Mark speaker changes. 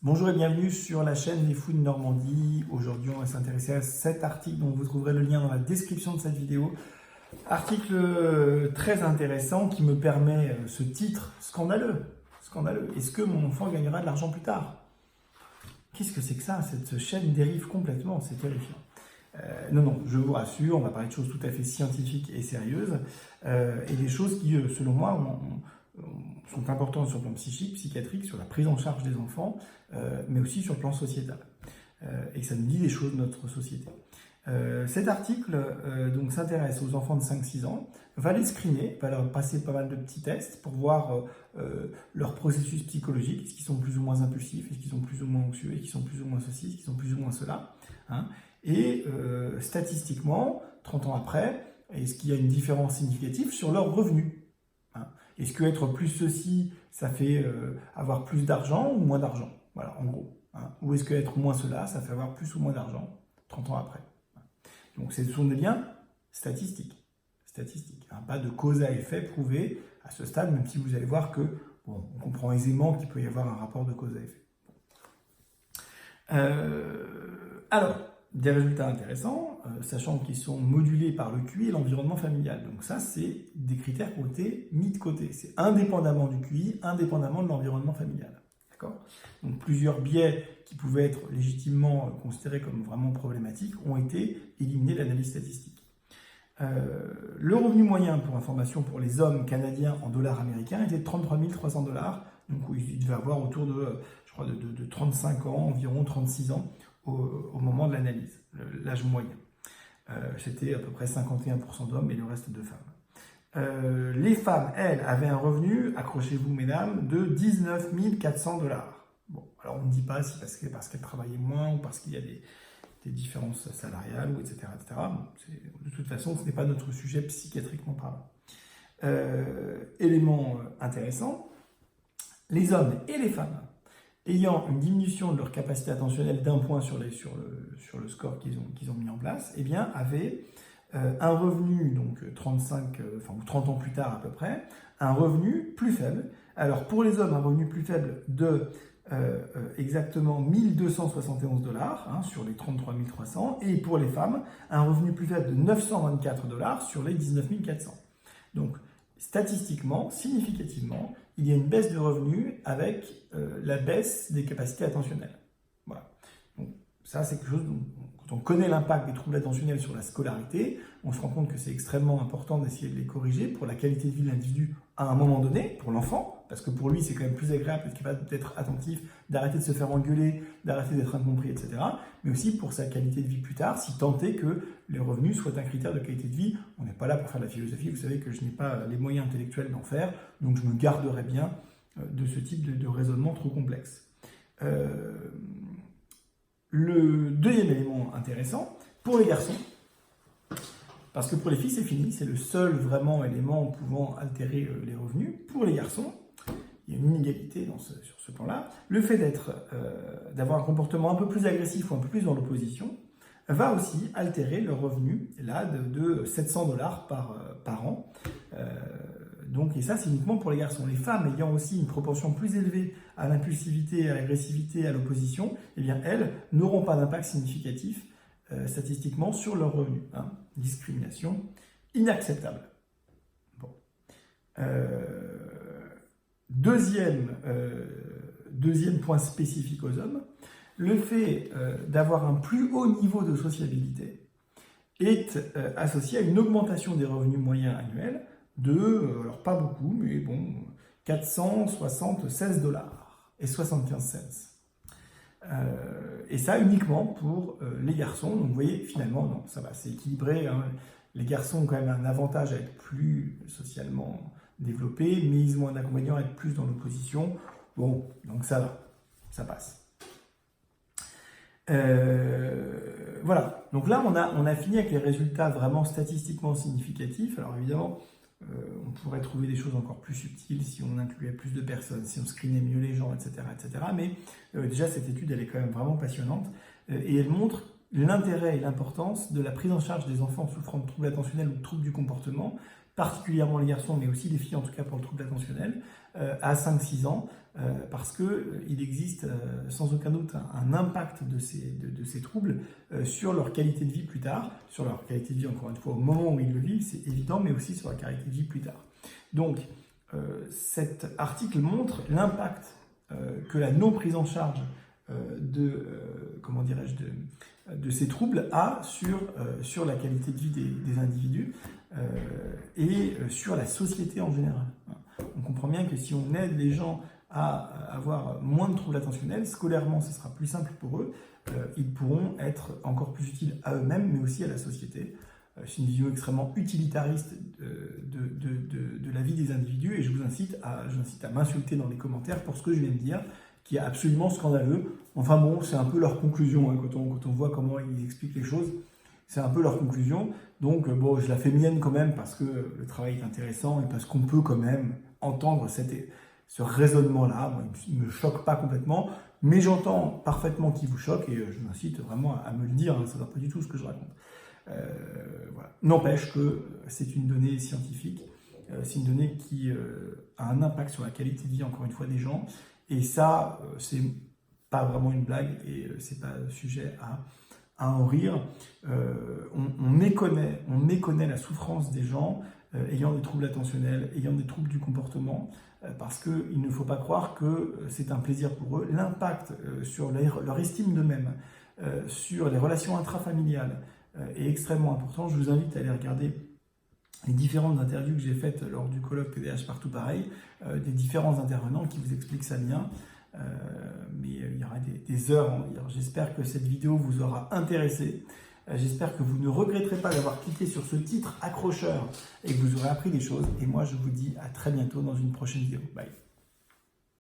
Speaker 1: Bonjour et bienvenue sur la chaîne Les Fous de Normandie. Aujourd'hui, on va s'intéresser à cet article dont vous trouverez le lien dans la description de cette vidéo. Article très intéressant qui me permet ce titre scandaleux. Scandaleux. Est-ce que mon enfant gagnera de l'argent plus tard? Qu'est-ce que c'est que ça? Cette chaîne dérive complètement, c'est terrifiant. Non, je vous rassure, on va parler de choses tout à fait scientifiques et sérieuses, et des choses qui, selon moi, sont importantes sur le plan psychique, psychiatrique, sur la prise en charge des enfants, mais aussi sur le plan sociétal. Et que ça nous dit des choses de notre société. Cet article donc s'intéresse aux enfants de 5-6 ans, va les screener, va leur passer pas mal de petits tests pour voir leur processus psychologique, est-ce qu'ils sont plus ou moins impulsifs, est-ce qu'ils sont plus ou moins anxieux, est-ce qu'ils sont plus ou moins ceci, est-ce qu'ils sont plus ou moins cela. Hein. Et statistiquement, 30 ans après, est-ce qu'il y a une différence significative sur leurs revenus? Hein. Est-ce que être plus ceci, ça fait avoir plus d'argent ou moins d'argent? Voilà, en gros. Hein. Ou est-ce que être moins cela, ça fait avoir plus ou moins d'argent 30 ans après? Donc ce sont des liens statistiques. Hein. Pas de cause à effet prouvé à ce stade, même si vous allez voir que, bon, on comprend aisément qu'il peut y avoir un rapport de cause à effet. Alors, des résultats intéressants, sachant qu'ils sont modulés par le QI et l'environnement familial. Donc ça, c'est des critères qui ont été mis de côté. C'est indépendamment du QI, indépendamment de l'environnement familial. D'accord ? Donc plusieurs biais qui pouvaient être légitimement considérés comme vraiment problématiques ont été éliminés de l'analyse statistique. Le revenu moyen, pour information, pour les hommes canadiens en dollars américains était de 33 300 $. Donc ils devaient avoir autour de, je crois, de 35 ans, environ 36 ans, au moment de l'analyse, l'âge moyen. C'était à peu près 51% d'hommes et le reste de femmes. Les femmes, elles, avaient un revenu, accrochez-vous mesdames, de 19 400 $. Bon, alors on ne dit pas si parce qu'elles travaillaient moins ou parce qu'il y a des différences salariales, ou etc. Bon, de toute façon, ce n'est pas notre sujet psychiatriquement parlant. Élément intéressant, les hommes et les femmes ayant une diminution de leur capacité attentionnelle d'un point sur le score qu'ils ont mis en place, eh bien, avaient un revenu, donc 30 ans plus tard à peu près, un revenu plus faible. Alors pour les hommes, un revenu plus faible de exactement 1271 $, hein, sur les 33 300, et pour les femmes, un revenu plus faible de 924 $ sur les 19 400. Donc statistiquement, significativement, il y a une baisse de revenus avec la baisse des capacités attentionnelles. Voilà. Donc, ça, c'est quelque chose dont, quand on connaît l'impact des troubles attentionnels sur la scolarité, on se rend compte que c'est extrêmement important d'essayer de les corriger pour la qualité de vie de l'individu à un moment donné, pour l'enfant, parce que pour lui, c'est quand même plus agréable d'être capable d'être attentif, d'arrêter de se faire engueuler, d'arrêter d'être incompris, etc. Mais aussi pour sa qualité de vie plus tard, si tant est que les revenus soient un critère de qualité de vie. On n'est pas là pour faire de la philosophie, vous savez que je n'ai pas les moyens intellectuels d'en faire, donc je me garderai bien de ce type de raisonnement trop complexe. Le deuxième élément intéressant, pour les garçons, parce que pour les filles c'est fini, c'est le seul vraiment élément pouvant altérer les revenus. Pour les garçons, il y a une inégalité sur ce plan-là. Le fait d'avoir un comportement un peu plus agressif ou un peu plus dans l'opposition va aussi altérer le revenu là, de 700 $ par an. Donc, et ça, c'est uniquement pour les garçons. Les femmes ayant aussi une proportion plus élevée à l'impulsivité, à l'agressivité, à l'opposition, eh bien, elles n'auront pas d'impact significatif statistiquement sur leur revenu. Hein. Discrimination inacceptable. Bon. Deuxième point spécifique aux hommes, le fait d'avoir un plus haut niveau de sociabilité est associé à une augmentation des revenus moyens annuels de, alors pas beaucoup, mais bon, 476 $ et 75 cents. Et ça uniquement pour les garçons. Donc vous voyez, finalement, non, ça va, c'est équilibré. Hein. Les garçons ont quand même un avantage à être plus socialement développés, mais ils ont un inconvénient à être plus dans l'opposition. Bon, donc ça va, ça passe. Voilà, donc là on a fini avec les résultats vraiment statistiquement significatifs. Alors évidemment, on pourrait trouver des choses encore plus subtiles si on incluait plus de personnes, si on screenait mieux les gens, etc. Mais déjà cette étude elle est quand même vraiment passionnante et elle montre l'intérêt et l'importance de la prise en charge des enfants souffrant de troubles attentionnels ou de troubles du comportement, particulièrement les garçons, mais aussi les filles en tout cas pour le trouble attentionnel, à 5-6 ans, parce qu'il existe sans aucun doute un impact de ces troubles sur leur qualité de vie plus tard, sur leur qualité de vie encore une fois au moment où ils le vivent, c'est évident, mais aussi sur la qualité de vie plus tard. Donc cet article montre l'impact que la non prise en charge de ces troubles a sur la qualité de vie des individus et sur la société en général. On comprend bien que si on aide les gens à avoir moins de troubles attentionnels, scolairement ce sera plus simple pour eux, ils pourront être encore plus utiles à eux-mêmes mais aussi à la société. C'est une vision extrêmement utilitariste de la vie des individus et je vous incite à m'insulter dans les commentaires pour ce que je viens de dire, qui est absolument scandaleux. Enfin bon, c'est un peu leur conclusion, hein, quand on voit comment ils expliquent les choses, c'est un peu leur conclusion. Donc bon, je la fais mienne quand même parce que le travail est intéressant et parce qu'on peut quand même entendre ce raisonnement-là. Moi, il ne me choque pas complètement, mais j'entends parfaitement qu'il vous choque et je vous incite vraiment à me le dire, hein, ça ne va pas du tout ce que je raconte. Voilà. N'empêche que c'est une donnée scientifique, c'est une donnée qui a un impact sur la qualité de vie, encore une fois, des gens. Et ça, c'est pas vraiment une blague et c'est pas sujet à en rire. On méconnaît la souffrance des gens ayant des troubles attentionnels, ayant des troubles du comportement, parce qu'il ne faut pas croire que c'est un plaisir pour eux. L'impact sur leur estime d'eux-mêmes, sur les relations intrafamiliales est extrêmement important. Je vous invite à aller regarder les différentes interviews que j'ai faites lors du colloque TDAH Partout Pareil, des différents intervenants qui vous expliquent ça bien. Mais il y aura des heures à en dire. J'espère que cette vidéo vous aura intéressé. J'espère que vous ne regretterez pas d'avoir cliqué sur ce titre accrocheur et que vous aurez appris des choses. Et moi, je vous dis à très bientôt dans une prochaine vidéo. Bye.